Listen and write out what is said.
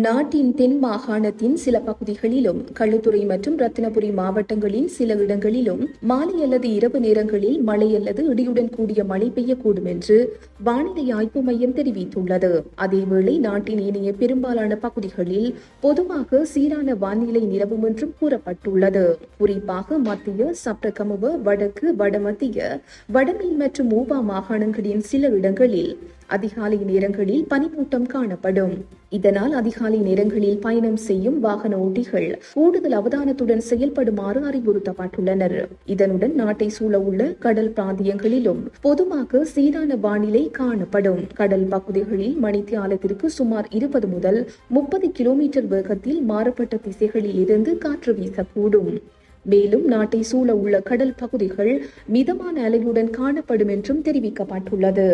நாட்டின் தென் மாகாணத்தின் சில பகுதிகளிலும் களுத்துறை மற்றும் ரத்தினபுரி மாவட்டங்களின் சில இடங்களிலும் மாலை அல்லது இரவு நேரங்களில் மழை அல்லது இடியுடன் கூடிய மழை பெய்யக்கூடும் என்று வானிலை ஆய்வு மையம் தெரிவித்துள்ளது. அதேவேளை நாட்டின் ஏனைய பெரும்பாலான பகுதிகளில் பொதுவாக சீரான வானிலை நிலவும் என்றும் கூறப்பட்டுள்ளது. குறிப்பாக மத்திய, சப்ரகமுவ, வடக்கு, வடமத்திய, வடமேல் மற்றும் ஊவா மாகாணங்களின் சில இடங்களில் அதிகாலை நேரங்களில் பனிமூட்டம் காணப்படும். இதனால் அதிகாலை நேரங்களில் பயணம் செய்யும் வாகன ஓட்டிகள் கூடுதல் அவதானத்துடன் செயல்படுமாறு அறிவுறுத்தப்பட்டுள்ளனர். இதனுடன் நாட்டை சூழ உள்ள கடல் பிராந்தியங்களிலும் பொதுவாக சீரான வானிலை காணப்படும். கடல் பகுதிகளில் மணித்தியாலத்திற்கு சுமார் 20 முதல் 30 கிலோமீட்டர் வேகத்தில் மாறுபட்ட திசைகளில் இருந்து காற்று வீசக்கூடும். மேலும் நாட்டை சூழ உள்ள கடல் பகுதிகள் மிதமான அலையுடன் காணப்படும் என்றும் தெரிவிக்கப்பட்டுள்ளது.